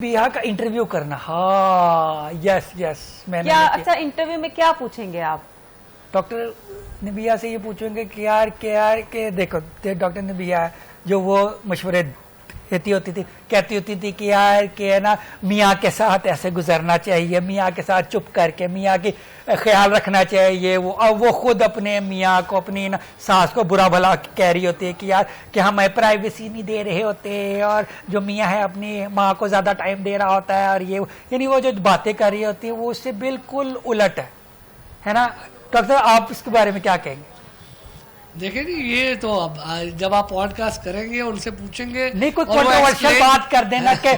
बिया का इंटरव्यू करना। हाँ यस यस मैंने क्या अच्छा इंटरव्यू में क्या पूछेंगे आप? डॉक्टर नबिया से ये पूछेंगे कि यार के देखो डॉक्टर नबिया जो वो मशवरे देती होती थी, कहती होती थी कि यार के ना मियाँ के साथ ऐसे गुजरना चाहिए, मियाँ के साथ चुप करके मियाँ की ख्याल रखना चाहिए। वो अब वो खुद अपने मियाँ को अपनी ना सास को बुरा भला कह रही होती है कि यार कि हमें प्राइवेसी नहीं दे रहे होते, और जो मियाँ है अपनी माँ को ज़्यादा टाइम दे रहा होता है, और ये यानी वो जो बातें कर रही होती है वो उससे बिल्कुल उलट है ना। डॉक्टर आप इसके बारे में क्या कहेंगे? देखिए जी, ये तो अब जब आप पॉडकास्ट करेंगे उनसे पूछेंगे, नहीं कोई कंट्रोवर्शियल बात कर देना कि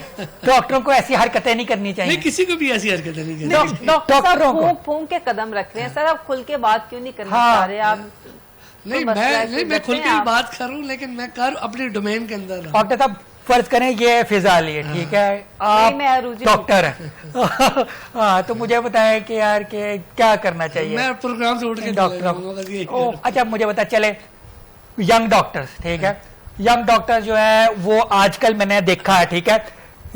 डॉक्टरों को ऐसी हरकतें नहीं करनी चाहिए। नहीं, किसी को भी ऐसी हरकतें नहीं करनी चाहिए। डॉक्टर फूंक फूंक के कदम रख रहे हैं सर, आप खुल के बात क्यों नहीं करना चाह रहे आप? नहीं मैं खुल के बात करूं, लेकिन मैं कर अपने डोमेन के अंदर। डॉक्टर साहब फर्ज करें ये फिजा लिए, ठीक है, आप डॉक्टर हैं हाँ, तो मुझे बताएं कि यार के क्या करना चाहिए। मैं प्रोग्राम से उठ के डॉक्टर अच्छा मुझे बता चले यंग डॉक्टर्स, ठीक है, यंग डॉक्टर्स जो है वो आजकल मैंने देखा है, ठीक है,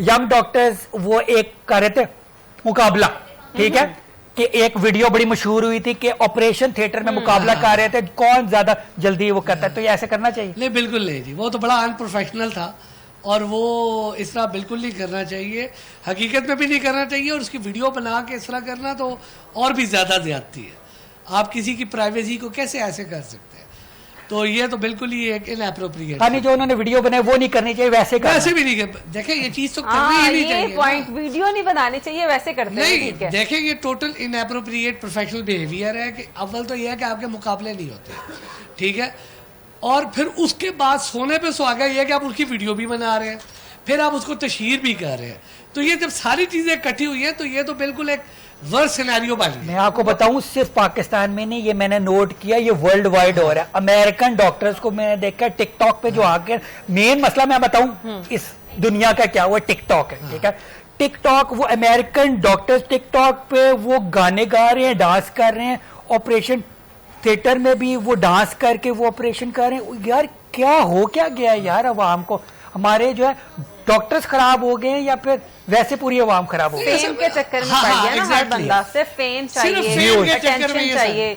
यंग डॉक्टर्स वो एक कर रहे थे मुकाबला, ठीक है, कि एक वीडियो बड़ी मशहूर हुई थी कि ऑपरेशन थिएटर में मुकाबला कर रहे थे कौन ज्यादा जल्दी वो करता है, तो ये ऐसे करना चाहिए? नहीं बिल्कुल नहीं जी, वो तो बड़ा अनप्रोफेशनल था और वो इस तरह बिल्कुल नहीं करना चाहिए, हकीकत में भी नहीं करना चाहिए। और उसकी वीडियो बना के इस तरह करना तो और भी ज़्यादा ज्यादती है। आप किसी की प्राइवेसी को कैसे ऐसे कर सकते हैं? तो ये तो बिल्कुल ही एक इनएप्रोप्रिएट है। जो उन्होंने वीडियो बनाई वो नहीं करनी चाहिए, वैसे भी नहीं कर। देखिए ये चीज़ तो करनी ही नहीं चाहिए। पॉइंट वीडियो नहीं बनानी चाहिए, वैसे करते नहीं। देखिए ये टोटल इनएप्रोप्रिएट प्रोफेशनल बिहेवियर है कि अव्वल तो ये है कि आपके मुकाबले नहीं होते, ठीक है, और फिर उसके बाद सोने पे सुहागा ये है कि आप उसकी वीडियो भी बना रहे हैं, फिर आप उसको तशहीर भी कर रहे हैं। तो ये जब सारी चीजें इकट्ठी हुई हैं तो ये तो बिल्कुल एक वर्स्ट सिनेरियो बन। मैं आपको बताऊं सिर्फ पाकिस्तान में नहीं, ये मैंने नोट किया, ये वर्ल्ड वाइड हो रहा है। अमेरिकन डॉक्टर्स को मैंने देखा टिकटॉक पे जो आके मेन मसला मैं बताऊं इस दुनिया का क्या हुआ, टिकटॉक है, ठीक है, टिकटॉक वो अमेरिकन डॉक्टर्स टिकटॉक पे वो गाने गा रहे हैं, डांस कर रहे हैं, ऑपरेशन थिएटर में भी वो डांस करके वो ऑपरेशन कर रहे हैं। यार क्या हो क्या गया यार अवाम को, हमारे जो है डॉक्टर्स खराब हो गए हैं या फिर वैसे पूरी अवाम खराब हो गई? फेम के चक्कर में पड़ गया ना हर बंदा, सिर्फ फेम चाहिए, अटेंशन चाहिए।